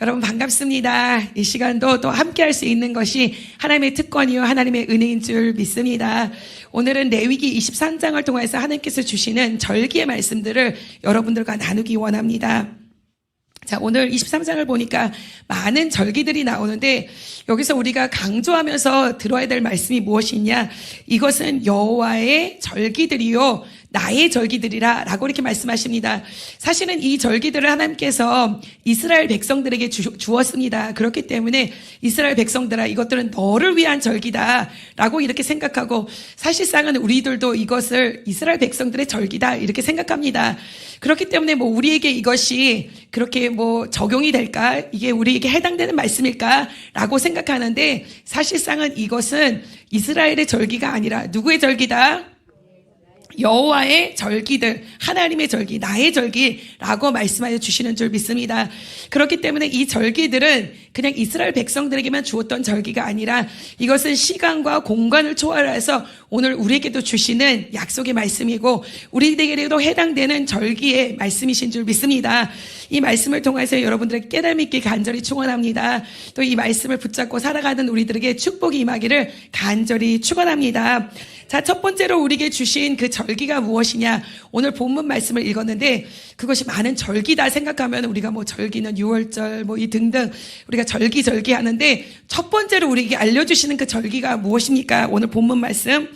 여러분 반갑습니다. 이 시간도 또 함께 할 수 있는 것이 하나님의 특권이요 하나님의 은혜인 줄 믿습니다. 오늘은 레위기 23장을 통해서 하나님께서 주시는 절기의 말씀들을 여러분들과 나누기 원합니다. 자, 오늘 23장을 보니까 많은 절기들이 나오는데 여기서 우리가 강조하면서 들어야 될 말씀이 무엇이냐? 이것은 여호와의 절기들이요 나의 절기들이라 라고 이렇게 말씀하십니다. 사실은 이 절기들을 하나님께서 이스라엘 백성들에게 주었습니다. 그렇기 때문에 이스라엘 백성들아 이것들은 너를 위한 절기다 라고 이렇게 생각하고, 사실상은 우리들도 이것을 이스라엘 백성들의 절기다 이렇게 생각합니다. 그렇기 때문에 우리에게 이것이 그렇게 적용이 될까? 이게 우리에게 해당되는 말씀일까? 라고 생각하는데, 사실상은 이것은 이스라엘의 절기가 아니라 누구의 절기다? 여호와의 절기들, 하나님의 절기, 나의 절기라고 말씀하여 주시는 줄 믿습니다. 그렇기 때문에 이 절기들은 그냥 이스라엘 백성들에게만 주었던 절기가 아니라 이것은 시간과 공간을 초월해서 오늘 우리에게도 주시는 약속의 말씀이고 우리에게도 해당되는 절기의 말씀이신 줄 믿습니다. 이 말씀을 통해서 여러분들의 깨달음 있게 간절히 축원합니다. 또 이 말씀을 붙잡고 살아가는 우리들에게 축복이 임하기를 간절히 축원합니다. 자, 첫 번째로 우리에게 주신 그 절기가 무엇이냐? 오늘 본문 말씀을 읽었는데 그것이 많은 절기다 생각하면 우리가 절기는 6월절 이 등등 우리가 절기 하는데, 첫 번째로 우리에게 알려주시는 그 절기가 무엇입니까? 오늘 본문 말씀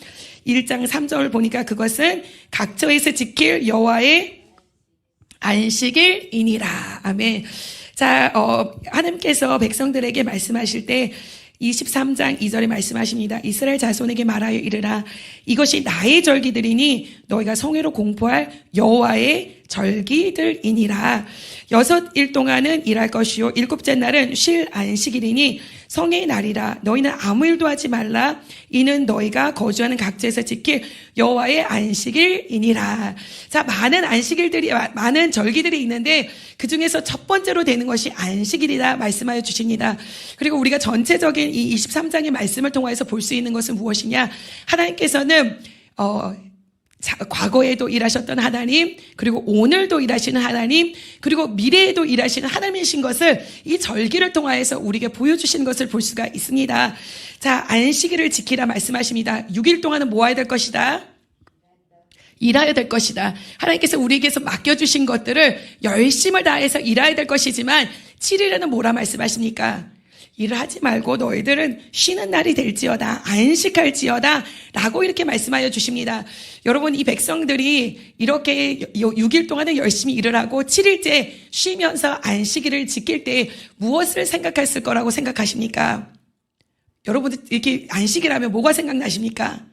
1장 3절을 보니까 그것은 각처에서 지킬 여호와의 안식일이니라. 아멘. 자, 하나님께서 백성들에게 말씀하실 때 23장 2절에 말씀하십니다. 이스라엘 자손에게 말하여 이르라. 이것이 나의 절기들이니 너희가 성회로 공포할 여호와의 절기들이니라. 6일 동안은 일할 것이요 7째 날은 쉴 안식일이니 성의 날이라. 너희는 아무 일도 하지 말라. 이는 너희가 거주하는 각지에서 지킬 여호와의 안식일이니라. 자, 많은 절기들이 있는데 그 중에서 첫 번째로 되는 것이 안식일이다 말씀하여 주십니다. 그리고 우리가 전체적인 이 23장의 말씀을 통해서 볼 수 있는 것은 무엇이냐? 하나님께서는 과거에도 일하셨던 하나님, 그리고 오늘도 일하시는 하나님, 그리고 미래에도 일하시는 하나님이신 것을 이 절기를 통하여서 우리에게 보여주시는 것을 볼 수가 있습니다. 자, 안식일을 지키라 말씀하십니다. 6일 동안은 뭐 해야 될 것이다? 일해야 될 것이다. 하나님께서 우리에게서 맡겨주신 것들을 열심을 다해서 일해야 될 것이지만 7일에는 뭐라 말씀하십니까? 일을 하지 말고 너희들은 쉬는 날이 될지어다, 안식할지어다 라고 이렇게 말씀하여 주십니다. 여러분, 이 백성들이 이렇게 6일 동안은 열심히 일을 하고 7일째 쉬면서 안식일을 지킬 때 무엇을 생각했을 거라고 생각하십니까? 여러분들 이렇게 안식일하면 뭐가 생각나십니까?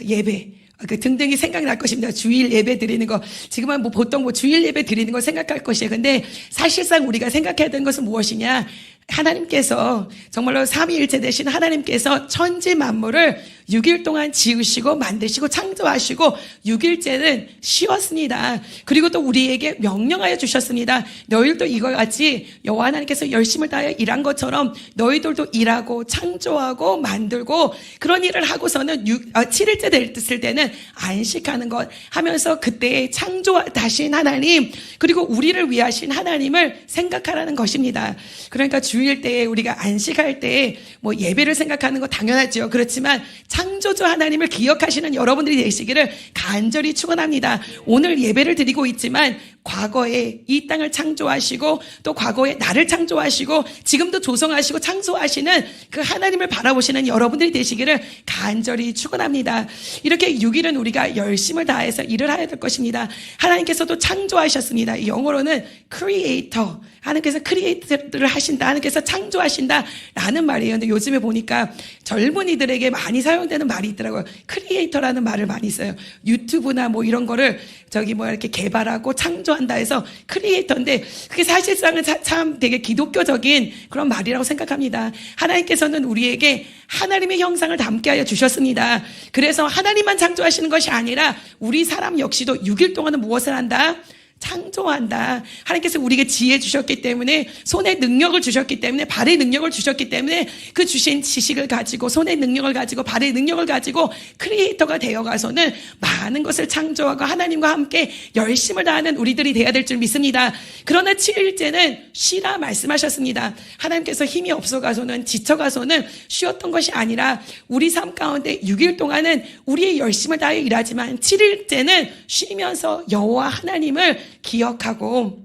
예배. 그 등등이 생각날 것입니다. 주일 예배 드리는 거. 지금은 보통 주일 예배 드리는 걸 생각할 것이에요. 근데 사실상 우리가 생각해야 되는 것은 무엇이냐? 하나님께서 정말로 삼위일체 되신 하나님께서 천지 만물을 6일 동안 지으시고 만드시고 창조하시고 6일째는 쉬었습니다. 그리고 또 우리에게 명령하여 주셨습니다. 너희들도 이와 같이 여호와 하나님께서 열심을 다하여 일한 것처럼 너희들도 일하고 창조하고 만들고 그런 일을 하고서는 7일째 됐을 때는 안식하는 것 하면서 그때 창조하신 하나님, 그리고 우리를 위하신 하나님을 생각하라는 것입니다. 그러니까 주일 때에 우리가 안식할 때에 예배를 생각하는 거 당연하죠. 그렇지만 창조주 하나님을 기억하시는 여러분들이 되시기를 간절히 축원합니다. 오늘 예배를 드리고 있지만 과거에 이 땅을 창조하시고 또 과거에 나를 창조하시고 지금도 조성하시고 창조하시는 그 하나님을 바라보시는 여러분들이 되시기를 간절히 축원합니다. 이렇게 6일은 우리가 열심을 다해서 일을 해야 될 것입니다. 하나님께서도 창조하셨습니다. 영어로는 creator, 하나님께서 크리에이터를 하신다, 하나님께서 창조하신다 라는 말이에요. 근데 요즘에 보니까 젊은이들에게 많이 사용되는 말이 있더라고요. 크리에이터라는 말을 많이 써요. 유튜브나 이런 거를 이렇게 개발하고 창조한다 해서 크리에이터인데, 그게 사실상은 참 되게 기독교적인 그런 말이라고 생각합니다. 하나님께서는 우리에게 하나님의 형상을 담게 하여 주셨습니다. 그래서 하나님만 창조하시는 것이 아니라 우리 사람 역시도 6일 동안은 무엇을 한다? 창조한다. 하나님께서 우리에게 지혜 주셨기 때문에, 손의 능력을 주셨기 때문에, 발의 능력을 주셨기 때문에, 그 주신 지식을 가지고, 손의 능력을 가지고, 발의 능력을 가지고 크리에이터가 되어가서는 많은 것을 창조하고 하나님과 함께 열심을 다하는 우리들이 돼야 될 줄 믿습니다. 그러나 7일째는 쉬라 말씀하셨습니다. 하나님께서 힘이 없어가서는, 지쳐가서는 쉬었던 것이 아니라 우리 삶 가운데 6일 동안은 우리의 열심을 다해 일하지만 7일째는 쉬면서 여호와 하나님을 기억하고,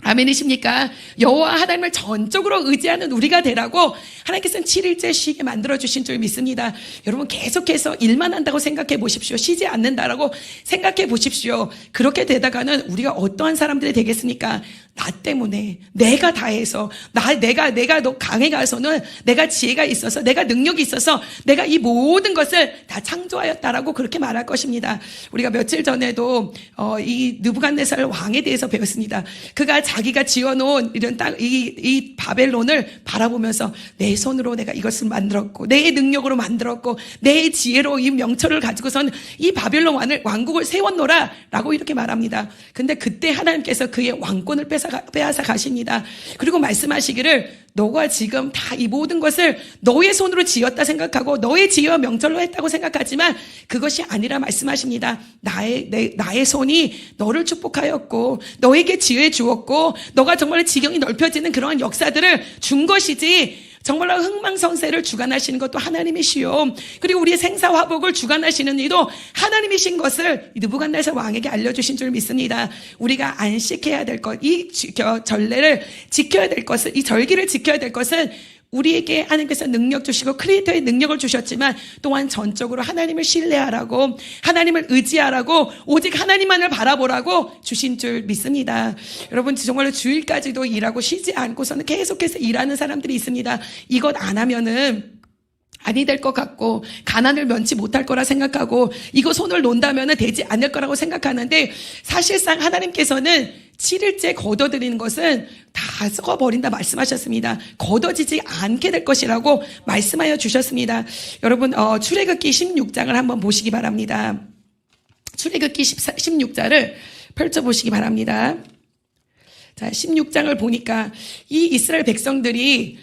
아멘이십니까? 여호와 하나님을 전적으로 의지하는 우리가 되라고 하나님께서는 7일째 쉬게 만들어주신 줄 믿습니다. 여러분, 계속해서 일만 한다고 생각해 보십시오. 쉬지 않는다라고 생각해 보십시오. 그렇게 되다가는 우리가 어떠한 사람들이 되겠습니까? 나 때문에, 내가 다 해서, 내가 너 강해 가서는, 내가 지혜가 있어서, 내가 능력이 있어서, 내가 이 모든 것을 다 창조하였다라고 그렇게 말할 것입니다. 우리가 며칠 전에도, 이 느부갓네살 왕에 대해서 배웠습니다. 그가 자기가 지어놓은 이런 이 바벨론을 바라보면서 내 손으로 내가 이것을 만들었고, 내 능력으로 만들었고, 내 지혜로 이 명철을 가지고선 이 바벨론 왕국을 세웠노라 라고 이렇게 말합니다. 근데 그때 하나님께서 그의 왕권을 빼앗아 가십니다. 그리고 말씀하시기를, 너가 지금 다 이 모든 것을 너의 손으로 지었다 생각하고 너의 지혜와 명철로 했다고 생각하지만 그것이 아니라 말씀하십니다. 나의 손이 너를 축복하였고 너에게 지혜 주었고 너가 정말 지경이 넓혀지는 그러한 역사들을 준 것이지, 정말로 흥망성쇠를 주관하시는 것도 하나님이시요, 그리고 우리의 생사화복을 주관하시는 이도 하나님이신 것을 느부갓네살 왕에게 알려주신 줄 믿습니다. 우리가 안식해야 될 것, 이 전례를 지켜야 될 것은, 이 절기를 지켜야 될 것은 우리에게 하나님께서 능력 주시고 크리에이터의 능력을 주셨지만 또한 전적으로 하나님을 신뢰하라고, 하나님을 의지하라고, 오직 하나님만을 바라보라고 주신 줄 믿습니다. 여러분, 정말로 주일까지도 일하고 쉬지 않고서는 계속해서 일하는 사람들이 있습니다. 이것 안 하면은 아니 될 것 같고, 가난을 면치 못할 거라 생각하고, 이거 손을 놓는다면 되지 않을 거라고 생각하는데, 사실상 하나님께서는 7일째 거둬들이는 것은 다 썩어버린다 말씀하셨습니다. 거둬지지 않게 될 것이라고 말씀하여 주셨습니다. 여러분, 출애굽기 16장을 한번 보시기 바랍니다. 출애굽기 16장을 펼쳐보시기 바랍니다. 자, 16장을 보니까 이 이스라엘 백성들이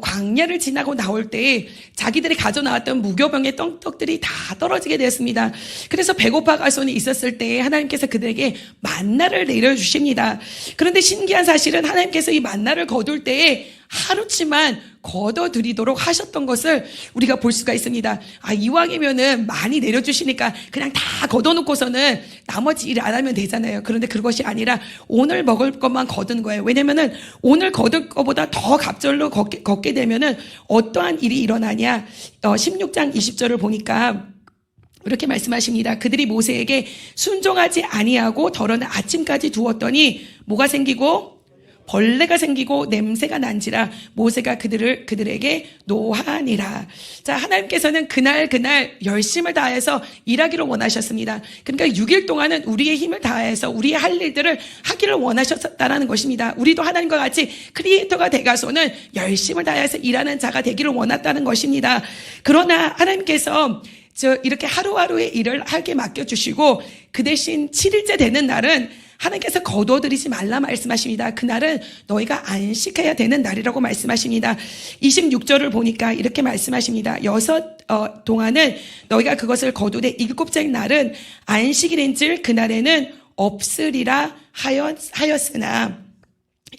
광야를 지나고 나올 때 자기들이 가져나왔던 무교병의 떡들이 다 떨어지게 되었습니다. 그래서 배고파 가손이 있었을 때 하나님께서 그들에게 만나를 내려주십니다. 그런데 신기한 사실은 하나님께서 이 만나를 거둘 때에 하루치만 거둬들이도록 하셨던 것을 우리가 볼 수가 있습니다. 이왕이면은 많이 내려주시니까 그냥 다 거둬놓고서는 나머지 일 안 하면 되잖아요. 그런데 그것이 아니라 오늘 먹을 것만 거두는 거예요. 왜냐면은 오늘 거둘 것보다 더 갑절로 걷게 되면은 어떠한 일이 일어나냐. 16장 20절을 보니까 이렇게 말씀하십니다. 그들이 모세에게 순종하지 아니하고 덜어는 아침까지 두었더니 뭐가 생기고 벌레가 생기고 냄새가 난지라 모세가 그들에게 노하니라. 자, 하나님께서는 그날 열심을 다해서 일하기를 원하셨습니다. 그러니까 6일 동안은 우리의 힘을 다해서 우리의 할 일들을 하기를 원하셨다라는 것입니다. 우리도 하나님과 같이 크리에이터가 돼가서는 열심을 다해서 일하는 자가 되기를 원했다는 것입니다. 그러나 하나님께서 이렇게 하루하루의 일을 하게 맡겨주시고 그 대신 7일째 되는 날은 하나님께서 거둬들이지 말라 말씀하십니다. 그날은 너희가 안식해야 되는 날이라고 말씀하십니다. 26절을 보니까 이렇게 말씀하십니다. 6 동안은 너희가 그것을 거두되 7째 날은 안식일인즉 그날에는 없으리라 하였으나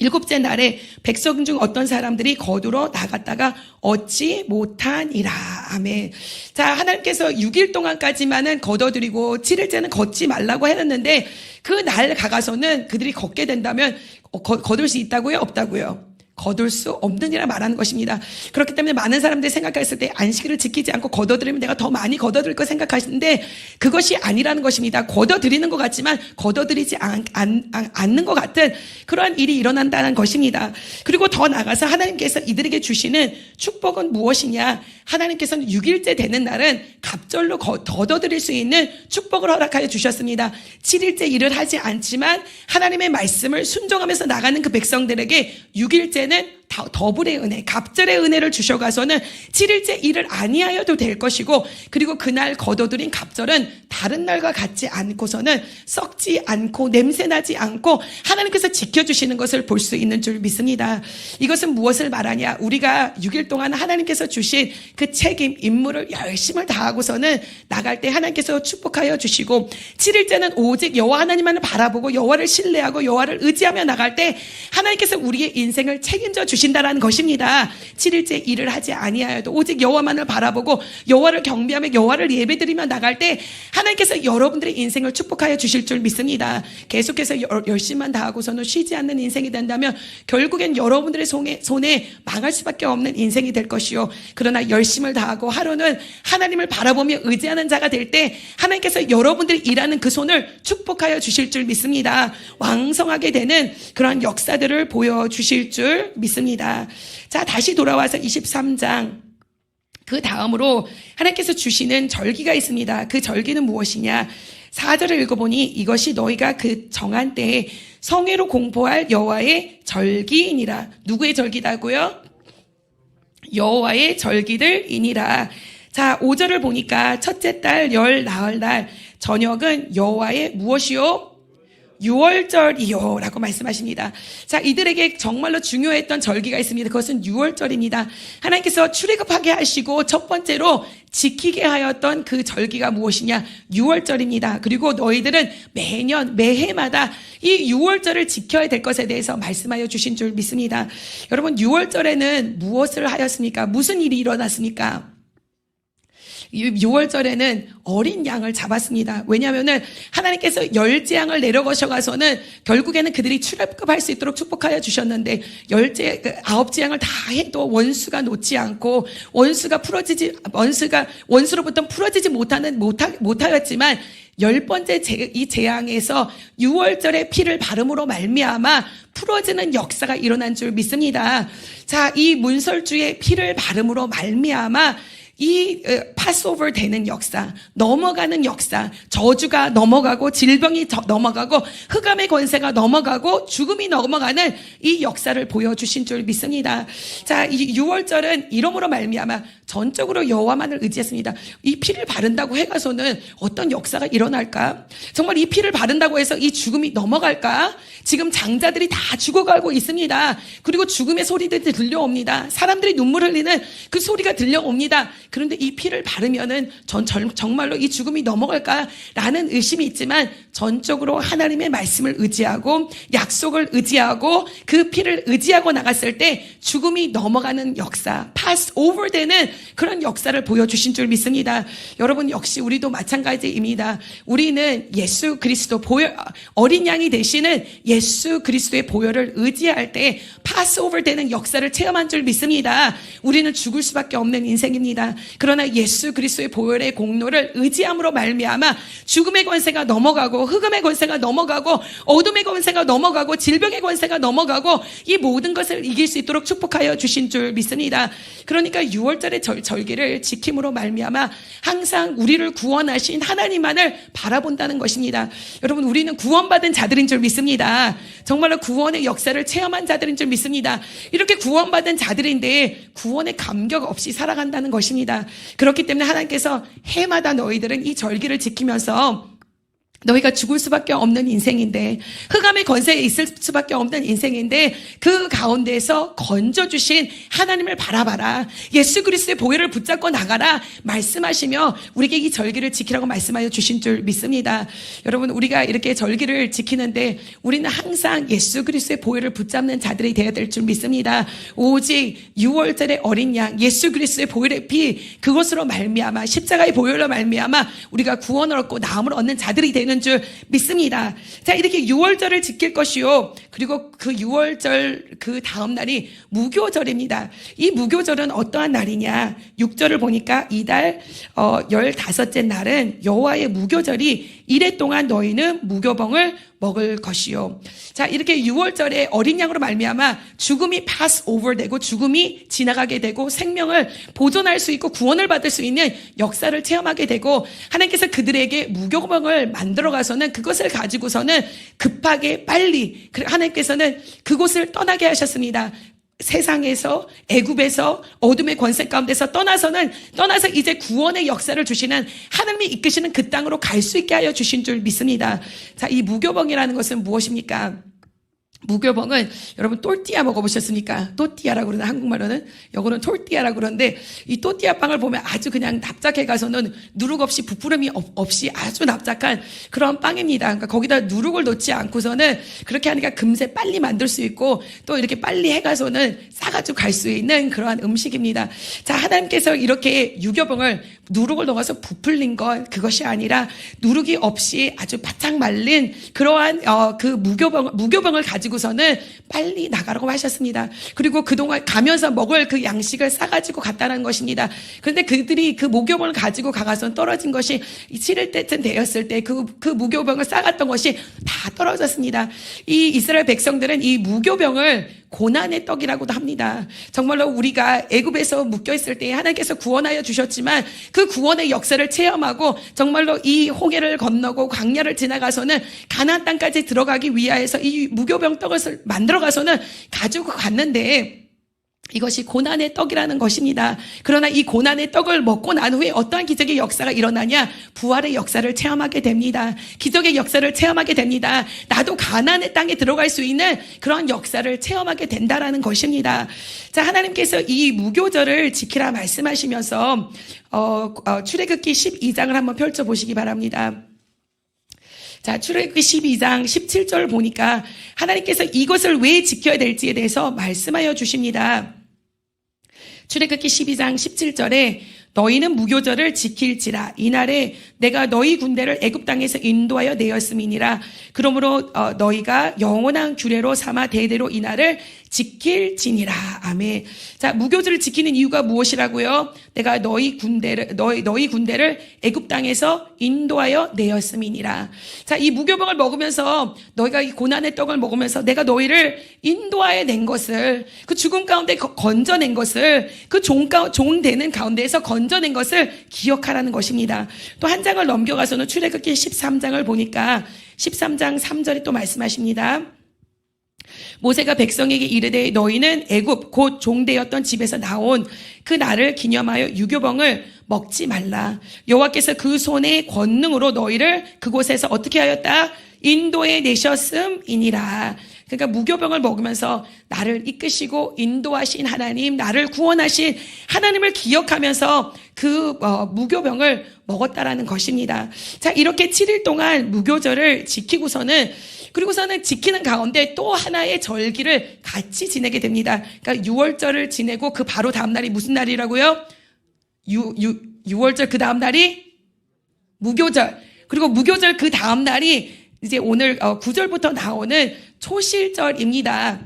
7째 날에 백성 중 어떤 사람들이 거두러 나갔다가 얻지 못하니라. 아멘. 자, 하나님께서 6일 동안까지만은 거둬들이고 7일째는 걷지 말라고 했는데 그 날 가가서는 그들이 걷게 된다면 거둘 수 있다고요? 없다고요? 거둘 수 없느니라 말하는 것입니다. 그렇기 때문에 많은 사람들이 생각했을 때 안식일을 지키지 않고 거둬들이면 내가 더 많이 거둬들일 거 생각하시는데 그것이 아니라는 것입니다. 거둬들이는 것 같지만 거둬들이지 않는 것 같은 그러한 일이 일어난다는 것입니다. 그리고 더 나아가서 하나님께서 이들에게 주시는 축복은 무엇이냐? 하나님께서는 6일째 되는 날은 갑절로 거둬들일 수 있는 축복을 허락하여 주셨습니다. 7일째 일을 하지 않지만 하나님의 말씀을 순종하면서 나가는 그 백성들에게 6일째는 더블의 은혜, 갑절의 은혜를 주셔가서는 7일째 일을 아니하여도 될 것이고, 그리고 그날 거둬들인 갑절은 다른 날과 같지 않고서는 썩지 않고 냄새나지 않고 하나님께서 지켜주시는 것을 볼 수 있는 줄 믿습니다. 이것은 무엇을 말하냐? 우리가 6일 동안 하나님께서 주신 그 책임, 임무를 열심을 다하고서는 나갈 때 하나님께서 축복하여 주시고, 7일째는 오직 여호와 하나님만을 바라보고 여호와를 신뢰하고 여호와를 의지하며 나갈 때 하나님께서 우리의 인생을 책임져 주신다라는 것입니다. 7일째 일을 하지 아니하여도 오직 여호와만을 바라보고 여호와를 경배하며 여호와를 예배드리며 나갈 때 하나님께서 여러분들의 인생을 축복하여 주실 줄 믿습니다. 계속해서 열심만 다하고서는 쉬지 않는 인생이 된다면 결국엔 여러분들의 손에 망할 수밖에 없는 인생이 될 것이요, 그러나 열심을 다하고 하루는 하나님을 바라보며 의지하는 자가 될 때 하나님께서 여러분들이 일하는 그 손을 축복하여 주실 줄 믿습니다. 왕성하게 되는 그런 역사들을 보여주실 줄 믿습니다. 자, 다시 돌아와서 23장 그 다음으로 하나님께서 주시는 절기가 있습니다. 그 절기는 무엇이냐? 4절을 읽어보니 이것이 너희가 그 정한 때에 성회로 공포할 여호와의 절기이니라. 누구의 절기다고요? 여호와의 절기들이니라. 자, 5절을 보니까 첫째 달 열 나흘날 저녁은 여호와의 무엇이요? 유월절이요 라고 말씀하십니다. 자, 이들에게 정말로 중요했던 절기가 있습니다. 그것은 유월절입니다. 하나님께서 출애굽하게 하시고 첫 번째로 지키게 하였던 그 절기가 무엇이냐? 유월절입니다. 그리고 너희들은 매년 매해마다 이 유월절을 지켜야 될 것에 대해서 말씀하여 주신 줄 믿습니다. 여러분, 유월절에는 무엇을 하였습니까? 무슨 일이 일어났습니까? 6월절에는 어린 양을 잡았습니다. 왜냐하면은 하나님께서 열재앙을 내려가셔가서는 결국에는 그들이 출애굽할 수 있도록 축복하여 주셨는데, 아홉재앙을 다 해도 원수가 놓지 않고 원수로부터 풀어지지 못하였지만 10번째 이 재앙에서 6월절의 피를 바름으로 말미암아 풀어지는 역사가 일어난 줄 믿습니다. 자, 이 문설주의 피를 바름으로 말미암아 이 파스오버 되는 역사, 넘어가는 역사, 저주가 넘어가고 질병이 넘어가고 흑암의 권세가 넘어가고 죽음이 넘어가는 이 역사를 보여주신 줄 믿습니다. 자, 이 6월절은 이러므로 말미암아 전적으로 여호와만을 의지했습니다. 이 피를 바른다고 해가서는 어떤 역사가 일어날까? 정말 이 피를 바른다고 해서 이 죽음이 넘어갈까? 지금 장자들이 다 죽어가고 있습니다. 그리고 죽음의 소리들이 들려옵니다. 사람들이 눈물 흘리는 그 소리가 들려옵니다. 그런데 이 피를 바르면은 정말로 이 죽음이 넘어갈까라는 의심이 있지만, 전적으로 하나님의 말씀을 의지하고 약속을 의지하고 그 피를 의지하고 나갔을 때 죽음이 넘어가는 역사, pass over 되는 그런 역사를 보여주신 줄 믿습니다. 여러분, 역시 우리도 마찬가지입니다. 우리는 예수 그리스도 어린 양이 되시는 예수 그리스도의 보혈을 의지할 때 pass over 되는 역사를 체험한 줄 믿습니다. 우리는 죽을 수밖에 없는 인생입니다. 그러나 예수 그리스도의 보혈의 공로를 의지함으로 말미암아 죽음의 권세가 넘어가고 흑암의 권세가 넘어가고 어둠의 권세가 넘어가고 질병의 권세가 넘어가고 이 모든 것을 이길 수 있도록 축복하여 주신 줄 믿습니다. 그러니까 6월절의 절기를 지킴으로 말미암아 항상 우리를 구원하신 하나님만을 바라본다는 것입니다. 여러분, 우리는 구원받은 자들인 줄 믿습니다. 정말로 구원의 역사를 체험한 자들인 줄 믿습니다. 이렇게 구원받은 자들인데 구원의 감격 없이 살아간다는 것입니다. 그렇기 때문에 하나님께서 해마다 너희들은 이 절기를 지키면서 너희가 죽을 수밖에 없는 인생인데, 흑암의 권세에 있을 수밖에 없는 인생인데, 그 가운데에서 건져주신 하나님을 바라봐라, 예수 그리스도의 보혈을 붙잡고 나가라 말씀하시며 우리에게 이 절기를 지키라고 말씀하여 주신 줄 믿습니다. 여러분, 우리가 이렇게 절기를 지키는데 우리는 항상 예수 그리스도의 보혈을 붙잡는 자들이 되어야 될 줄 믿습니다. 오직 6월절의 어린 양 예수 그리스도의 보혈의 피, 그것으로 말미암아 십자가의 보혈로 말미암아 우리가 구원을 얻고 나음을 얻는 자들이 되는 줄 믿습니다. 자, 이렇게 6월절을 지킬 것이요, 그리고 그 6월절 그 다음 날이 무교절입니다. 이 무교절은 어떠한 날이냐? 6절을 보니까 이달 15째 날은 여호와의 무교절이 이래 동안 너희는 무교봉을 먹을 것이요. 자, 이렇게 6월절에 어린 양으로 말미암아 죽음이 pass over 되고 죽음이 지나가게 되고 생명을 보존할 수 있고 구원을 받을 수 있는 역사를 체험하게 되고, 하나님께서 그들에게 무교봉을 만들어 가서는 그것을 가지고서는 급하게 빨리 하나님께서는 그곳을 떠나게 하셨습니다. 세상에서, 애굽에서, 어둠의 권세 가운데서 떠나서 이제 구원의 역사를 주시는, 하나님이 이끄시는 그 땅으로 갈 수 있게 하여 주신 줄 믿습니다. 자, 이 무교병이라는 것은 무엇입니까? 무교병은 여러분 또띠아 먹어보셨습니까? 또띠아라고 그러는, 한국말로는 요거는 톨띠아라고 그러는데, 이 또띠아 빵을 보면 아주 그냥 납작해 가서는 누룩 없이 부풀음이 없이 아주 납작한 그런 빵입니다. 그러니까 거기다 누룩을 넣지 않고서는 그렇게 하니까 금세 빨리 만들 수 있고 또 이렇게 빨리 해가서는 싸가지고 갈 수 있는 그러한 음식입니다. 자, 하나님께서 이렇게 유교병을 누룩을 넣어서 부풀린 것, 그것이 아니라 누룩이 없이 아주 바짝 말린 그러한 그 무교병을 가지고서는 빨리 나가라고 하셨습니다. 그리고 그동안 가면서 먹을 그 양식을 싸가지고 갔다는 것입니다. 그런데 그들이 그 무교병을 가지고 가서 떨어진 것이 7일 때쯤 되었을 때 그 무교병을 싸갔던 것이 다 떨어졌습니다. 이 이스라엘 백성들은 이 무교병을 고난의 떡이라고도 합니다. 정말로 우리가 애굽에서 묶여 있을 때 하나님께서 구원하여 주셨지만 그 구원의 역사를 체험하고 정말로 이 홍해를 건너고 광야를 지나가서는 가나안 땅까지 들어가기 위하여서 이 무교병 떡을 만들어 가서는 가지고 갔는데, 이것이 고난의 떡이라는 것입니다. 그러나 이 고난의 떡을 먹고 난 후에 어떠한 기적의 역사가 일어나냐? 부활의 역사를 체험하게 됩니다. 기적의 역사를 체험하게 됩니다. 나도 가나안의 땅에 들어갈 수 있는 그런 역사를 체험하게 된다라는 것입니다. 자, 하나님께서 이 무교절을 지키라 말씀하시면서 출애굽기 12장을 한번 펼쳐보시기 바랍니다. 자, 출애굽기 12장 17절 보니까 하나님께서 이것을 왜 지켜야 될지에 대해서 말씀하여 주십니다. 출애굽기 12장 17절에 너희는 무교절을 지킬지라. 이날에 내가 너희 군대를 애굽 땅에서 인도하여 내었음이니라. 그러므로 너희가 영원한 규례로 삼아 대대로 이날을 지킬지니라. 아멘. 자, 무교절을 지키는 이유가 무엇이라고요? 내가 너희 군대를 애굽 땅에서 인도하여 내었음이니라. 자, 이 무교병을 먹으면서, 너희가 이 고난의 떡을 먹으면서 내가 너희를 인도하여 낸 것을, 그 죽음 가운데 건져낸 것을, 그 종 되는 가운데에서 건져낸 것을 기억하라는 것입니다. 또 한 장을 넘겨가서는 출애굽기 13장을 보니까 13장 3절에 또 말씀하십니다. 모세가 백성에게 이르되 너희는 애굽 곧 종되었던 집에서 나온 그 날을 기념하여 유교병을 먹지 말라. 여호와께서 그 손의 권능으로 너희를 그곳에서 어떻게 하였다? 인도해 내셨음이니라. 그러니까 무교병을 먹으면서 나를 이끄시고 인도하신 하나님, 나를 구원하신 하나님을 기억하면서 그 무교병을 먹었다라는 것입니다. 자, 이렇게 7일 동안 무교절을 그리고서는 지키는 가운데 또 하나의 절기를 같이 지내게 됩니다. 그러니까 6월절을 지내고 그 바로 다음 날이 무슨 날이라고요? 6월절 그 다음 날이 무교절. 그리고 무교절 그 다음 날이 이제 오늘 9절부터 나오는 초실절입니다.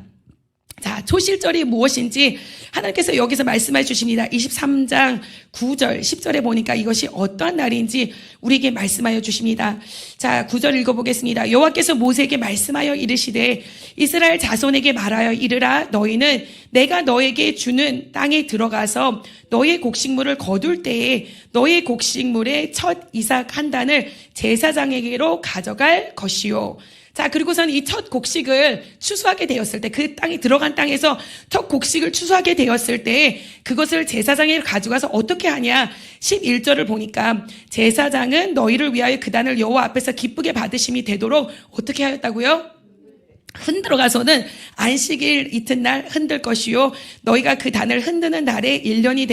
자, 초실절이 무엇인지 하나님께서 여기서 말씀해 주십니다. 23장 9절, 10절에 보니까 이것이 어떠한 날인지 우리에게 말씀하여 주십니다. 자, 9절 읽어보겠습니다. 여호와께서 모세에게 말씀하여 이르시되 이스라엘 자손에게 말하여 이르라. 너희는 내가 너에게 주는 땅에 들어가서 너의 곡식물을 거둘 때에 너의 곡식물의 첫 이삭 한 단을 제사장에게로 가져갈 것이요. 자, 그리고선 이 첫 곡식을 추수하게 되었을 때, 그 땅에 들어간 땅에서 첫 곡식을 추수하게 되었을 때 그것을 제사장에게 가져가서 어떻게 하냐? 11절을 보니까 제사장은 너희를 위하여 그 단을 여호와 앞에서 기쁘게 받으심이 되도록 어떻게 하였다고요? 흔들어 가서는 안식일 이튿날 흔들 것이요 너희가 그 단을 흔드는 날에 1년이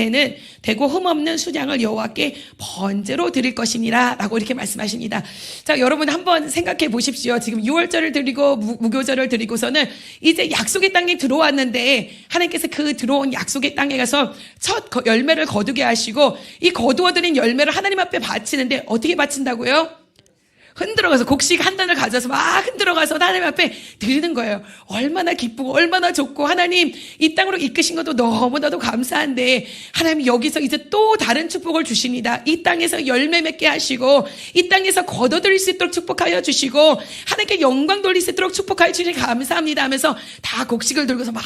되고 흠없는 수량을 여호와께 번제로 드릴 것이니라 라고 이렇게 말씀하십니다. 자, 여러분 한번 생각해 보십시오. 지금 6월절을 드리고 무교절을 드리고서는 이제 약속의 땅에 들어왔는데 하나님께서 그 들어온 약속의 땅에 가서 첫 열매를 거두게 하시고 이 거두어드린 열매를 하나님 앞에 바치는데 어떻게 바친다고요? 흔들어가서 곡식 한 단을 가져서 막 흔들어가서 하나님 앞에 드리는 거예요. 얼마나 기쁘고 얼마나 좋고 하나님 이 땅으로 이끄신 것도 너무나도 감사한데 하나님 여기서 이제 또 다른 축복을 주십니다. 이 땅에서 열매 맺게 하시고 이 땅에서 거둬들일 수 있도록 축복하여 주시고 하나님께 영광 돌릴 수 있도록 축복하여 주시니 감사합니다 하면서 다 곡식을 들고서 막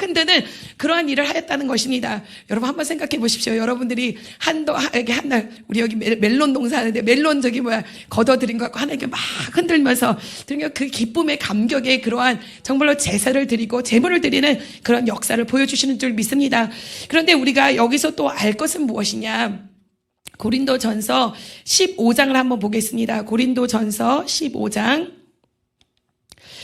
흔드는 그러한 일을 하였다는 것입니다. 여러분 한번 생각해 보십시오. 여러분들이 한날 우리 여기 멜론 농사하는데 멜론 거둬들인 거 들어가고 하나님께 막 흔들면서 그 기쁨의 감격에 그러한 정말로 제사를 드리고 제물을 드리는 그런 역사를 보여주시는 줄 믿습니다. 그런데 우리가 여기서 또 알 것은 무엇이냐? 고린도전서 15장을 한번 보겠습니다. 고린도전서 15장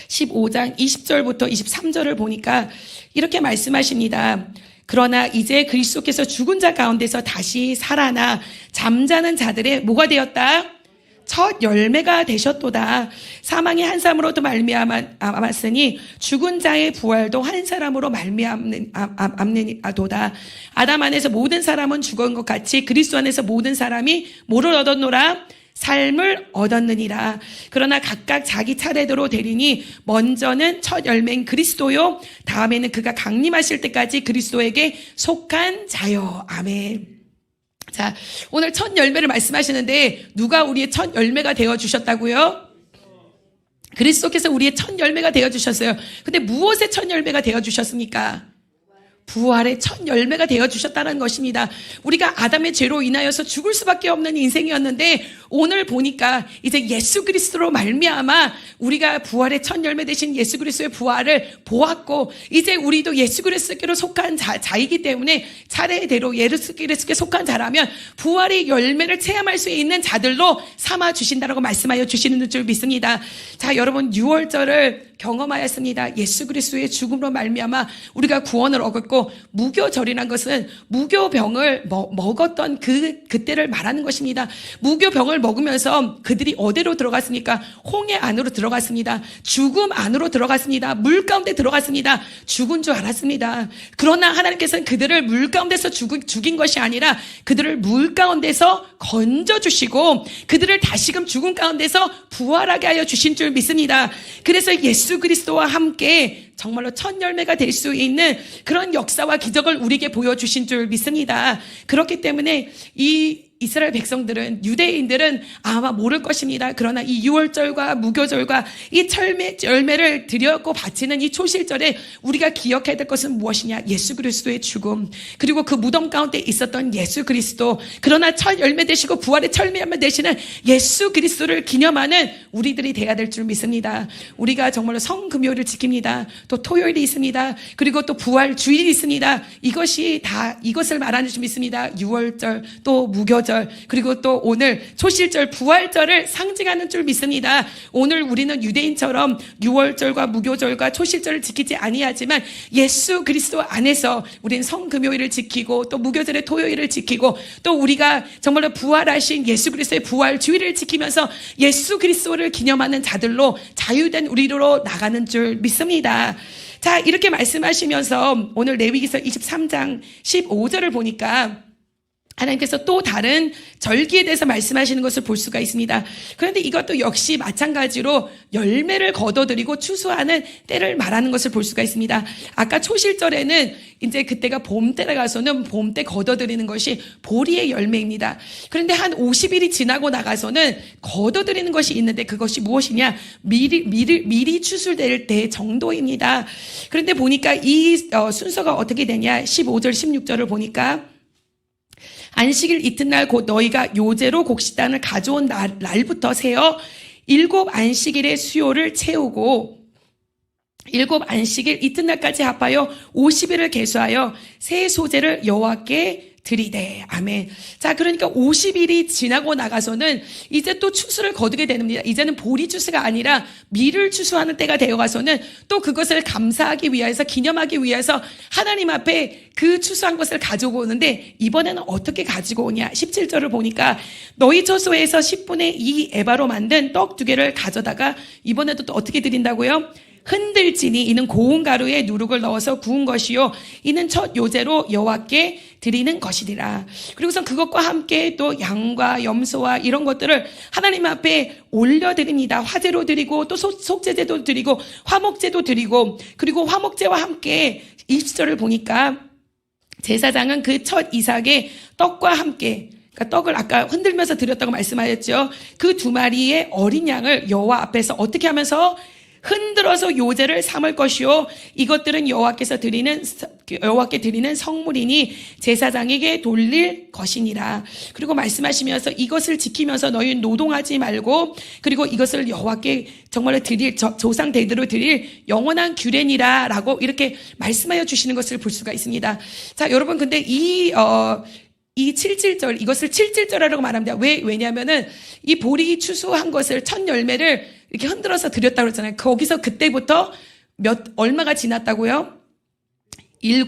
20절부터 23절을 보니까 이렇게 말씀하십니다. 그러나 이제 그리스도께서 죽은 자 가운데서 다시 살아나 잠자는 자들의 뭐가 되었다? 첫 열매가 되셨도다. 사망의 한 사람으로도 말미암았으니 죽은 자의 부활도 한 사람으로 말미암느니도다. 아담 안에서 모든 사람은 죽은 것 같이 그리스도 안에서 모든 사람이 뭐를 얻었노라? 삶을 얻었느니라. 그러나 각각 자기 차례대로 되리니 먼저는 첫 열매인 그리스도요, 다음에는 그가 강림하실 때까지 그리스도에게 속한 자요. 아멘. 자, 오늘 첫 열매를 말씀하시는데 누가 우리의 첫 열매가 되어주셨다고요? 그리스도께서 우리의 첫 열매가 되어주셨어요. 근데 무엇의 첫 열매가 되어주셨습니까? 부활의 첫 열매가 되어주셨다는 것입니다. 우리가 아담의 죄로 인하여서 죽을 수밖에 없는 인생이었는데 오늘 보니까 이제 예수 그리스도로 말미암아 우리가 부활의 첫 열매 되신 예수 그리스도의 부활을 보았고 이제 우리도 예수 그리스도께로 속한 자이기 때문에 차례대로 예수 그리스도께 속한 자라면 부활의 열매를 체험할 수 있는 자들로 삼아 주신다라고 말씀하여 주시는 줄 믿습니다. 자, 여러분 6월절을 경험하였습니다. 예수 그리스도의 죽음으로 말미암아 우리가 구원을 얻었고 무교절이란 것은 무교병을 먹었던 그때를 말하는 것입니다. 무교병을 먹으면서 그들이 어디로 들어갔습니까? 홍해 안으로 들어갔습니다. 죽음 안으로 들어갔습니다. 물 가운데 들어갔습니다. 죽은 줄 알았습니다. 그러나 하나님께서는 그들을 물 가운데서 죽인 것이 아니라 그들을 물 가운데서 건져주시고 그들을 다시금 죽음 가운데서 부활하게 하여 주신 줄 믿습니다. 그래서 예수 그리스도와 함께 정말로 첫 열매가 될 수 있는 그런 역사와 기적을 우리에게 보여주신 줄 믿습니다. 그렇기 때문에 이 이스라엘 백성들은, 유대인들은 아마 모를 것입니다. 그러나 이 6월절과 무교절과 이 열매를 드렸고 바치는 이 초실절에 우리가 기억해야 될 것은 무엇이냐? 예수 그리스도의 죽음, 그리고 그 무덤 가운데 있었던 예수 그리스도, 그러나 첫 열매 되시고 부활의 첫 열매 되시는 예수 그리스도를 기념하는 우리들이 돼야 될 줄 믿습니다. 우리가 정말로 성금요일을 지킵니다. 또 토요일이 있습니다. 그리고 또 부활 주일이 있습니다. 이것이 다 이것을 말하는 줄 믿습니다. 6월절, 또 무교절, 그리고 또 오늘 초실절 부활절을 상징하는 줄 믿습니다. 오늘 우리는 유대인처럼 6월절과 무교절과 초실절을 지키지 아니하지만 예수 그리스도 안에서 우리는 성금요일을 지키고 또 무교절의 토요일을 지키고 또 우리가 정말로 부활하신 예수 그리스도의 부활 주일을 지키면서 예수 그리스도를 기념하는 자들로 자유된 우리로 나가는 줄 믿습니다. 자, 이렇게 말씀하시면서 오늘 레위기서 23장 15절을 보니까 하나님께서 또 다른 절기에 대해서 말씀하시는 것을 볼 수가 있습니다. 그런데 이것도 역시 마찬가지로 열매를 거둬들이고 추수하는 때를 말하는 것을 볼 수가 있습니다. 아까 초실절에는 이제 그때가 봄때라 가서는 봄때 거둬들이는 것이 보리의 열매입니다. 그런데 한 50일이 지나고 나가서는 거둬들이는 것이 있는데 그것이 무엇이냐? 미리 추수될 때 정도입니다. 그런데 보니까 이 순서가 어떻게 되냐? 15절, 16절을 보니까 안식일 이튿날 곧 너희가 요제로 곡식단을 가져온 날부터 세어 7 안식일의 수요를 채우고 7 안식일 이튿날까지 합하여 50일을 계수하여 새 소재를 여호와께 드리되. 아멘. 자, 그러니까 50일이 지나고 나가서는 이제 또 추수를 거두게 됩니다. 이제는 보리 추수가 아니라 밀을 추수하는 때가 되어가서는 또 그것을 감사하기 위해서, 기념하기 위해서 하나님 앞에 그 추수한 것을 가지고 오는데 이번에는 어떻게 가지고 오냐? 17절을 보니까 너희 처소에서 10분의 2 에바로 만든 떡 2개를 가져다가 이번에도 또 어떻게 드린다고요? 흔들지니 이는 고운 가루에 누룩을 넣어서 구운 것이요 이는 첫 요제로 여호와께 드리는 것이니라. 그리고선 그것과 함께 또 양과 염소와 이런 것들을 하나님 앞에 올려드립니다. 화제로 드리고 또 속죄제도 드리고 화목제도 드리고, 그리고 화목제와 함께 20절을 보니까 제사장은 그 첫 이삭의 떡과 함께, 그러니까 떡을 아까 흔들면서 드렸다고 말씀하셨죠. 그 2마리의 어린 양을 여호와 앞에서 어떻게 하면서 흔들어서 요제를 삼을 것이요 이것들은 여호와께 드리는 성물이니 제사장에게 돌릴 것이니라. 그리고 말씀하시면서 이것을 지키면서 너희 노동하지 말고 그리고 이것을 여호와께 정말로 드릴 조상 대대로 드릴 영원한 규례니라 라고 이렇게 말씀하여 주시는 것을 볼 수가 있습니다. 자, 여러분, 근데 이 7.7절, 이것을 7.7절이라고 말합니다. 왜냐하면은 이 보리 추수한 것을 첫 열매를 이렇게 흔들어서 드렸다고 그랬잖아요. 거기서 그때부터 얼마가 지났다고요? 7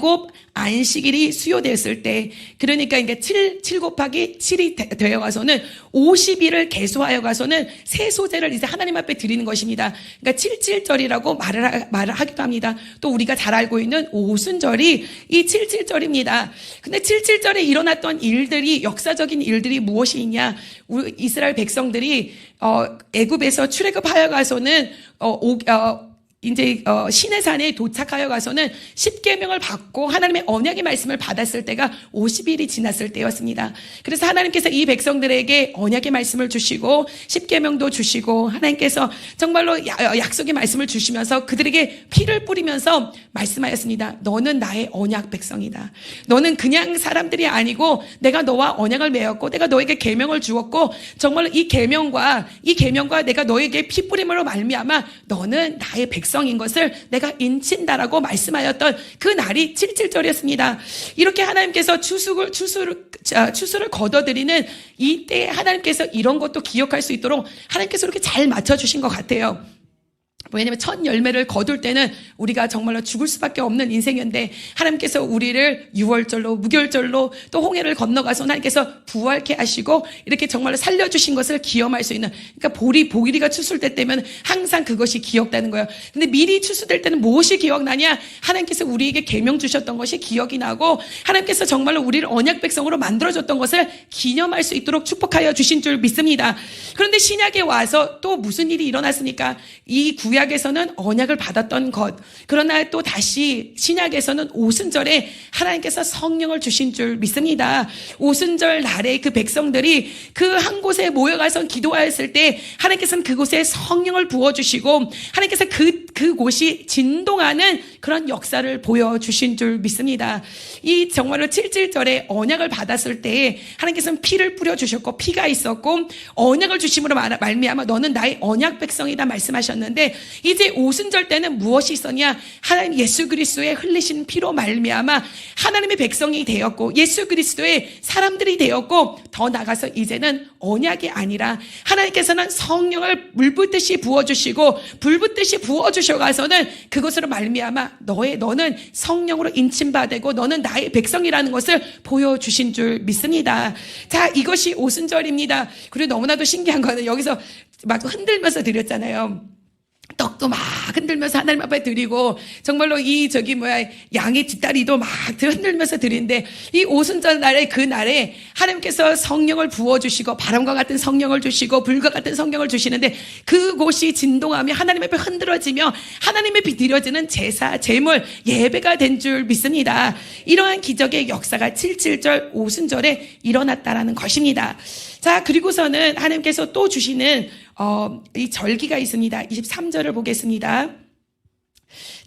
안식일이 수요됐을 때, 그러니까 이게 7 곱하기 7이 되어 가서는 50일을 계수하여 가서는 새 소재를 이제 하나님 앞에 드리는 것입니다. 그러니까 7.7절이라고 말을 하기도 합니다. 또 우리가 잘 알고 있는 오순절이 이 7.7절입니다. 근데 7.7절에 일어났던 일들이, 역사적인 일들이 무엇이냐? 이스라엘 백성들이 애굽에서 출애굽하여 가서는 이제 시내산에 도착하여 가서는 십계명을 받고 하나님의 언약의 말씀을 받았을 때가 50일이 지났을 때였습니다. 그래서 하나님께서 이 백성들에게 언약의 말씀을 주시고 십계명도 주시고 하나님께서 정말로 약속의 말씀을 주시면서 그들에게 피를 뿌리면서 말씀하였습니다. 너는 나의 언약 백성이다. 너는 그냥 사람들이 아니고 내가 너와 언약을 맺었고 내가 너에게 계명을 주었고 정말로 이 계명과 내가 너에게 피 뿌림으로 말미암아 너는 나의 백성인 것을 내가 인친다라고 말씀하였던 그 날이 7.7절이었습니다. 이렇게 하나님께서 추수를 거둬들이는 이때 하나님께서 이런 것도 기억할 수 있도록 하나님께서 이렇게 잘 맞춰주신 것 같아요. 왜냐하면 첫 열매를 거둘 때는 우리가 정말로 죽을 수밖에 없는 인생인데 하나님께서 우리를 유월절로 무교절로 또 홍해를 건너가서 하나님께서 부활케 하시고 이렇게 정말로 살려주신 것을 기억할 수 있는, 그러니까 보리가 추수될 때면 항상 그것이 기억되는 거예요. 근데 미리 추수될 때는 무엇이 기억나냐? 하나님께서 우리에게 계명 주셨던 것이 기억이 나고 하나님께서 정말로 우리를 언약 백성으로 만들어줬던 것을 기념할 수 있도록 축복하여 주신 줄 믿습니다. 그런데 신약에 와서 또 무슨 일이 일어났습니까? 이 구약에서는 언약을 받았던 것, 그러나 또 다시 신약에서는 오순절에 하나님께서 성령을 주신 줄 믿습니다. 오순절 날에 그 백성들이 그 한 곳에 모여가서 기도하였을 때 하나님께서는 그곳에 성령을 부어주시고 하나님께서 그곳이 진동하는 그런 역사를 보여주신 줄 믿습니다. 이 정말로 7.7절에 언약을 받았을 때 하나님께서는 피를 뿌려주셨고 피가 있었고 언약을 주심으로 말미암아 너는 나의 언약 백성이다 말씀하셨는데 이제 오순절 때는 무엇이 있었냐? 하나님 예수 그리스도의 흘리신 피로 말미암아 하나님의 백성이 되었고 예수 그리스도의 사람들이 되었고 더 나아가서 이제는 언약이 아니라 하나님께서는 성령을 물붓듯이 부어주시고 불붓듯이 부어주셔가서는 그것으로 말미암아 너는 성령으로 인침받고 너는 나의 백성이라는 것을 보여주신 줄 믿습니다. 자, 이것이 오순절입니다. 그리고 너무나도 신기한 거는 여기서 막 흔들면서 드렸잖아요. 떡도 막 흔들면서 하나님 앞에 드리고 정말로 양의 뒷다리도 막 흔들면서 드리는데 이 오순절 날에 그 날에 하나님께서 성령을 부어주시고 바람과 같은 성령을 주시고 불과 같은 성령을 주시는데 그곳이 진동하며 하나님 앞에 흔들어지며 하나님 앞에 드려지는 제사, 제물, 예배가 된 줄 믿습니다. 이러한 기적의 역사가 7.7절 오순절에 일어났다라는 것입니다. 자, 그리고서는 하나님께서 또 주시는 이 절기가 있습니다. 23절을 보겠습니다.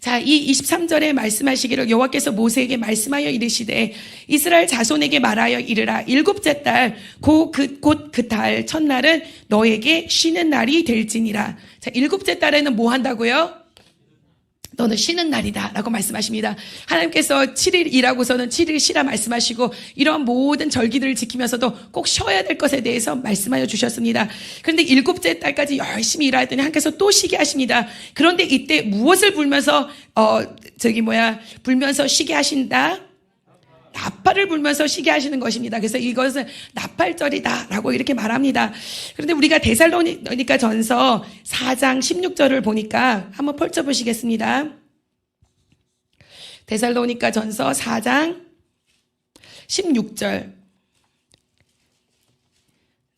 자, 이 23절에 말씀하시기를 여호와께서 모세에게 말씀하여 이르시되 이스라엘 자손에게 말하여 이르라. 7째 달 곧 그 달 첫날은 너에게 쉬는 날이 될지니라. 자, 7째 달에는 뭐 한다고요? 너는 쉬는 날이다 라고 말씀하십니다. 하나님께서 7일 일하고서는 7일 쉬라 말씀하시고 이러한 모든 절기들을 지키면서도 꼭 쉬어야 될 것에 대해서 말씀하여 주셨습니다. 그런데 7째 달까지 열심히 일하더니 하나님께서 또 쉬게 하십니다. 그런데 이때 무엇을 불면서 불면서 쉬게 하신다? 나팔을 불면서 쉬게 하시는 것입니다. 그래서 이것은 나팔절이다라고 이렇게 말합니다. 그런데 우리가 데살로니가 전서 4장 16절을 보니까 한번 펼쳐보시겠습니다. 데살로니가 전서 4장 16절.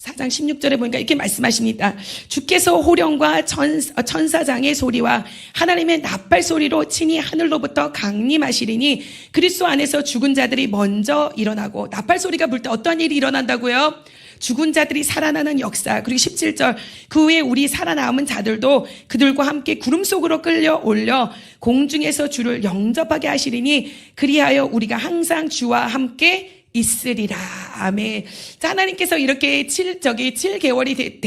4장 16절에 보니까 이렇게 말씀하십니다. 주께서 호령과 천사장의 소리와 하나님의 나팔 소리로 친히 하늘로부터 강림하시리니 그리스도 안에서 죽은 자들이 먼저 일어나고, 나팔 소리가 불 때 어떤 일이 일어난다고요? 죽은 자들이 살아나는 역사. 그리고 17절 그 후에 우리 살아남은 자들도 그들과 함께 구름 속으로 끌려 올려 공중에서 주를 영접하게 하시리니 그리하여 우리가 항상 주와 함께 있으리라. 아멘. 자, 하나님께서 이렇게 7개월이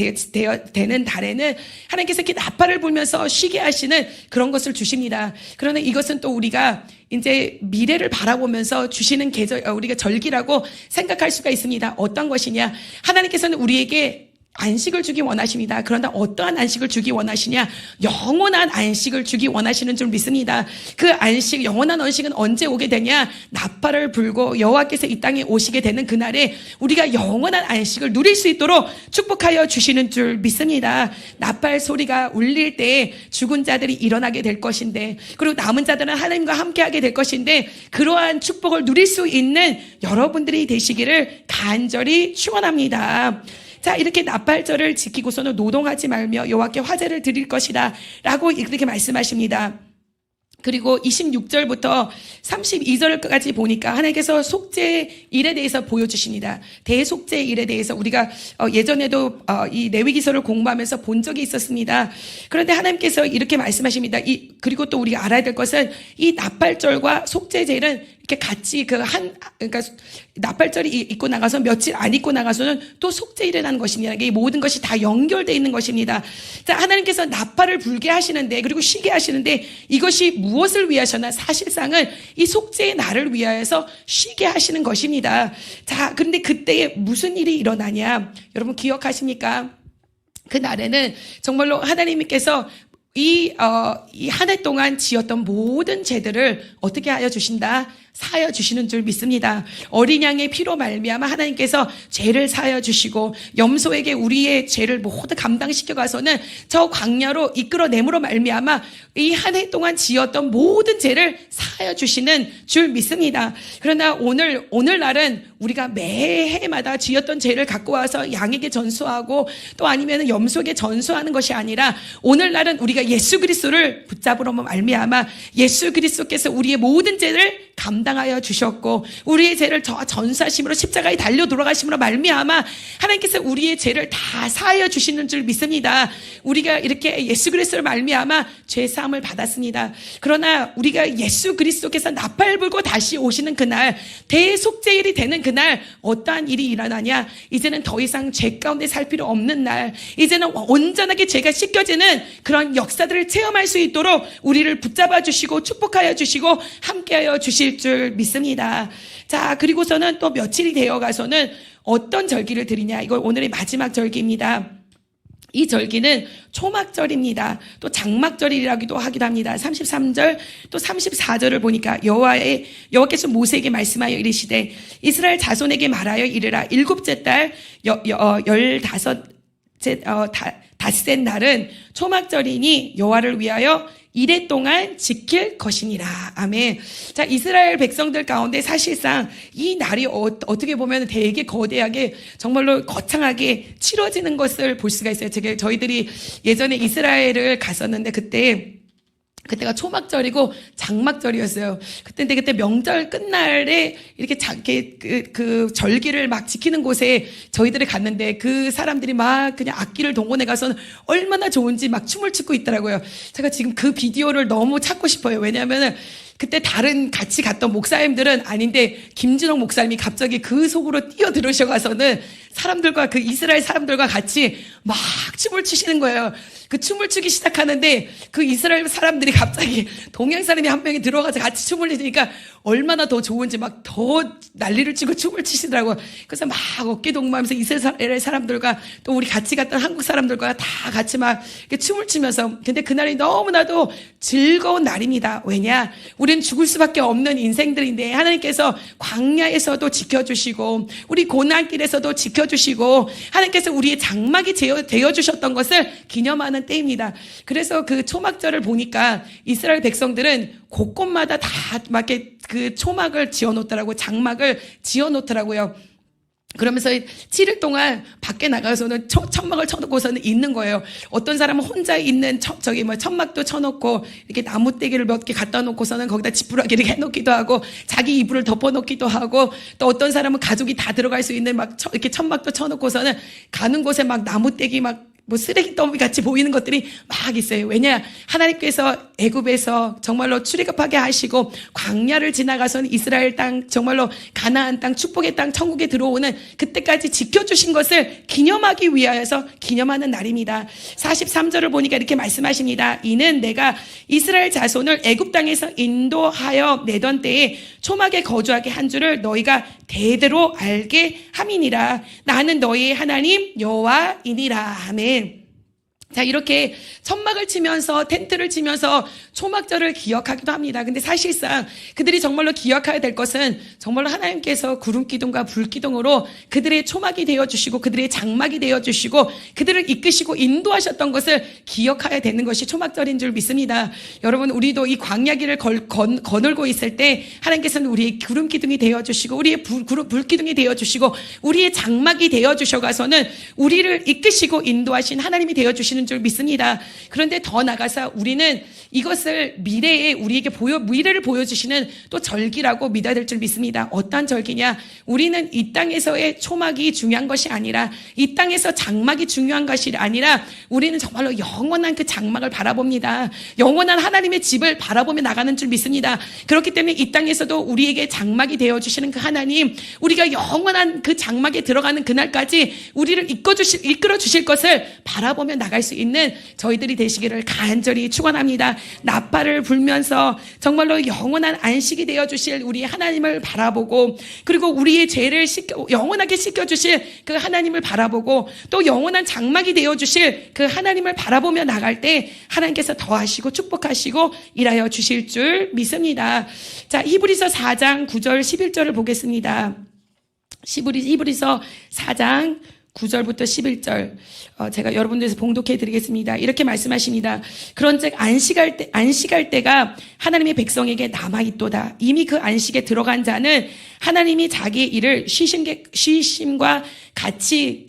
되는 달에는 하나님께서 이렇게 나팔을 불면서 쉬게 하시는 그런 것을 주십니다. 그러나 이것은 또 우리가 이제 미래를 바라보면서 주시는 우리가 절기라고 생각할 수가 있습니다. 어떤 것이냐? 하나님께서는 우리에게 안식을 주기 원하십니다. 그런데 어떠한 안식을 주기 원하시냐? 영원한 안식을 주기 원하시는 줄 믿습니다. 그 안식, 영원한 안식은 언제 오게 되냐? 나팔을 불고 여호와께서 이 땅에 오시게 되는 그날에 우리가 영원한 안식을 누릴 수 있도록 축복하여 주시는 줄 믿습니다. 나팔 소리가 울릴 때에 죽은 자들이 일어나게 될 것인데, 그리고 남은 자들은 하나님과 함께하게 될 것인데, 그러한 축복을 누릴 수 있는 여러분들이 되시기를 간절히 축원합니다. 자, 이렇게 나팔절을 지키고서는 노동하지 말며 여호와께 화제를 드릴 것이다 라고 이렇게 말씀하십니다. 그리고 26절부터 32절까지 보니까 하나님께서 속죄 일에 대해서 보여주십니다. 대속죄 일에 대해서 우리가 예전에도 이 레위기서를 공부하면서 본 적이 있었습니다. 그런데 하나님께서 이렇게 말씀하십니다. 그리고 또 우리가 알아야 될 것은 이 나팔절과 속죄제일은 이렇게 같이 그러니까 나팔절이 있고 나가서 며칠 안 있고 나가서는 또 속죄일을 하는 것입니다. 이 모든 것이 다 연결되어 있는 것입니다. 자, 하나님께서 나팔을 불게 하시는데, 그리고 쉬게 하시는데, 이것이 무엇을 위하셔나? 사실상은 이 속죄의 날을 위하여서 쉬게 하시는 것입니다. 자, 그런데 그때에 무슨 일이 일어나냐? 여러분 기억하십니까? 그 날에는 정말로 하나님께서 이 한 해 동안 지었던 모든 죄들을 어떻게 하여 주신다? 사하여 주시는 줄 믿습니다. 어린 양의 피로 말미암아 하나님께서 죄를 사하여 주시고 염소에게 우리의 죄를 모두 감당시켜 가서는 저 광야로 이끌어냄으로 말미암아 이 한 해 동안 지었던 모든 죄를 사하여 주시는 줄 믿습니다. 그러나 오늘날은 우리가 매해마다 지었던 죄를 갖고 와서 양에게 전수하고 또 아니면 염소에게 전수하는 것이 아니라 오늘날은 우리가 예수 그리스도를 붙잡으로 말미암아 예수 그리스도께서 우리의 모든 죄를 감당하여 주셨고 우리의 죄를 전수하심으로 십자가에 달려 돌아가심으로 말미암아 하나님께서 우리의 죄를 다 사하여 주시는 줄 믿습니다. 우리가 이렇게 예수 그리스도를 말미암아 죄 사함을 받았습니다. 그러나 우리가 예수 그리스도께서 나팔 불고 다시 오시는 그날, 대속죄일이 되는 그날 어떠한 일이 일어나냐? 이제는 더 이상 죄 가운데 살 필요 없는 날, 이제는 온전하게 죄가 씻겨지는 그런 역사들을 체험할 수 있도록 우리를 붙잡아 주시고 축복하여 주시고 함께하여 주실 줄 믿습니다. 자, 그리고서는 또 며칠이 되어 가서는 어떤 절기를 드리냐? 이걸 오늘의 마지막 절기입니다. 이 절기는 초막절입니다. 또 장막절이라기도 하기도 합니다. 33절 또 34절을 보니까 여호와께서 모세에게 말씀하여 이르시되 이스라엘 자손에게 말하여 이르라. 일곱째 달 15째 닷새 날은 초막절이니 여호와를 위하여 이래 동안 지킬 것이니라. 아멘. 자, 이스라엘 백성들 가운데 사실상 이 날이 어떻게 보면 되게 거대하게 정말로 거창하게 치러지는 것을 볼 수가 있어요. 저희들이 예전에 이스라엘을 갔었는데 그때가 초막절이고 장막절이었어요. 그때 명절 끝날에 이렇게 그 절기를 막 지키는 곳에 저희들이 갔는데 그 사람들이 막 그냥 악기를 동원해 가서는 얼마나 좋은지 막 춤을 추고 있더라고요. 제가 지금 그 비디오를 너무 찾고 싶어요. 왜냐하면은 그때 같이 갔던 목사님들은 아닌데 김진홍 목사님이 갑자기 그 속으로 뛰어들으셔가서는 그 이스라엘 사람들과 같이 막 춤을 추시는 거예요. 그 춤을 추기 시작하는데 그 이스라엘 사람들이 갑자기 동양 사람이 한 명이 들어가서 같이 춤을 추니까 얼마나 더 좋은지 막 더 난리를 치고 춤을 추시더라고요. 그래서 막 어깨 동무하면서 이스라엘 사람들과 또 우리 같이 갔던 한국 사람들과 다 같이 막 춤을 추면서, 근데 그날이 너무나도 즐거운 날입니다. 왜냐? 우리는 죽을 수밖에 없는 인생들인데 하나님께서 광야에서도 지켜주시고 우리 고난길에서도 지켜주시고 하나님께서 우리의 장막이 되어주셨던 것을 기념하는 때입니다. 그래서 그 초막절을 보니까 이스라엘 백성들은 곳곳마다 다 막 이렇게 그 초막을 지어놓더라고요. 장막을 지어놓더라고요. 그러면서 7일 동안 밖에 나가서는 천막을 쳐놓고서는 있는 거예요. 어떤 사람은 혼자 있는 천막도 쳐놓고 이렇게 나무떼기를 몇 개 갖다 놓고서는 거기다 지푸라기를 해놓기도 하고 자기 이불을 덮어놓기도 하고, 또 어떤 사람은 가족이 다 들어갈 수 있는 이렇게 천막도 쳐놓고서는 가는 곳에 막 나무떼기 쓰레기 더미 같이 보이는 것들이 막 있어요. 왜냐? 하나님께서 애굽에서 정말로 출애굽하게 하시고 광야를 지나가서는 이스라엘 땅, 정말로 가나안 땅, 축복의 땅, 천국에 들어오는 그때까지 지켜주신 것을 기념하기 위하여서 기념하는 날입니다. 43절을 보니까 이렇게 말씀하십니다. 이는 내가 이스라엘 자손을 애굽 땅에서 인도하여 내던 때에 초막에 거주하게 한 줄을 너희가 대대로 알게 함이니라. 나는 너희의 하나님 여호와이니라. 아멘. 자, 이렇게 천막을 치면서 텐트를 치면서 초막절을 기억하기도 합니다. 근데 사실상 그들이 정말로 기억해야 될 것은 정말로 하나님께서 구름기둥과 불기둥으로 그들의 초막이 되어주시고 그들의 장막이 되어주시고 그들을 이끄시고 인도하셨던 것을 기억해야 되는 것이 초막절인 줄 믿습니다. 여러분, 우리도 이 광야길을 거닐고 있을 때 하나님께서는 우리의 구름기둥이 되어주시고 우리의 불기둥이 되어주시고 우리의 장막이 되어주셔가서는 우리를 이끄시고 인도하신 하나님이 되어주시는 줄 믿습니다. 그런데 더 나가서 우리는 이것을 미래에 우리에게 미래를 보여주시는 또 절기라고 믿어야 될 줄 믿습니다. 어떠한 절기냐? 우리는 이 땅에서의 초막이 중요한 것이 아니라, 이 땅에서 장막이 중요한 것이 아니라 우리는 정말로 영원한 그 장막을 바라봅니다. 영원한 하나님의 집을 바라보며 나가는 줄 믿습니다. 그렇기 때문에 이 땅에서도 우리에게 장막이 되어주시는 그 하나님, 우리가 영원한 그 장막에 들어가는 그날까지 우리를 이끌어 주실 것을 바라보며 나갈 수 있는 저희들이 되시기를 간절히 축원합니다. 나팔을 불면서 정말로 영원한 안식이 되어 주실 우리 하나님을 바라보고, 그리고 우리의 죄를 영원하게 씻겨 주실 그 하나님을 바라보고, 또 영원한 장막이 되어 주실 그 하나님을 바라보며 나갈 때 하나님께서 더하시고 축복하시고 일하여 주실 줄 믿습니다. 자, 히브리서 4장 9절 11절을 보겠습니다. 히브리서 4장 9절부터 11절 제가 여러분들에서 봉독해 드리겠습니다. 이렇게 말씀하십니다. 그런즉 안식할 때가 하나님의 백성에게 남아있도다. 이미 그 안식에 들어간 자는 하나님이 자기의 일을 쉬심과 같이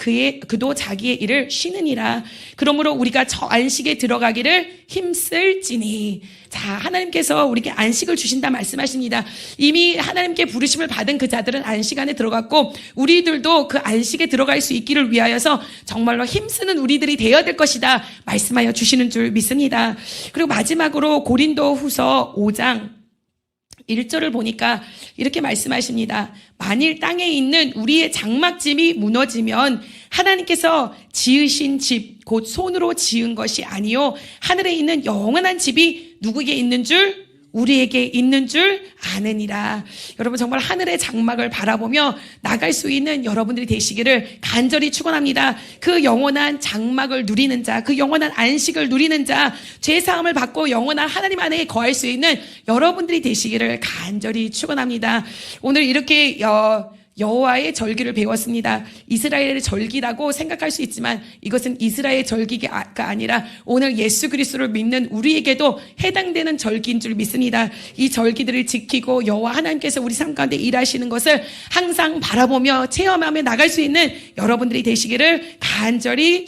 그도 자기의 일을 쉬느니라. 그러므로 우리가 저 안식에 들어가기를 힘쓸지니. 자, 하나님께서 우리에게 안식을 주신다 말씀하십니다. 이미 하나님께 부르심을 받은 그 자들은 안식 안에 들어갔고, 우리들도 그 안식에 들어갈 수 있기를 위하여서 정말로 힘쓰는 우리들이 되어야 될 것이다 말씀하여 주시는 줄 믿습니다. 그리고 마지막으로 고린도후서 5장 1절을 보니까 이렇게 말씀하십니다. 만일 땅에 있는 우리의 장막집이 무너지면 하나님께서 지으신 집, 곧 손으로 지은 것이 아니요 하늘에 있는 영원한 집이 누구에게 있는 줄? 우리에게 있는 줄 아느니라. 여러분, 정말 하늘의 장막을 바라보며 나갈 수 있는 여러분들이 되시기를 간절히 축원합니다. 그 영원한 장막을 누리는 자, 그 영원한 안식을 누리는 자, 죄사함을 받고 영원한 하나님 안에 거할 수 있는 여러분들이 되시기를 간절히 축원합니다. 오늘 이렇게 여호와의 절기를 배웠습니다. 이스라엘의 절기라고 생각할 수 있지만 이것은 이스라엘의 절기가 아니라 오늘 예수 그리스도를 믿는 우리에게도 해당되는 절기인 줄 믿습니다. 이 절기들을 지키고 여호와 하나님께서 우리 삶 가운데 일하시는 것을 항상 바라보며 체험하며 나갈 수 있는 여러분들이 되시기를 간절히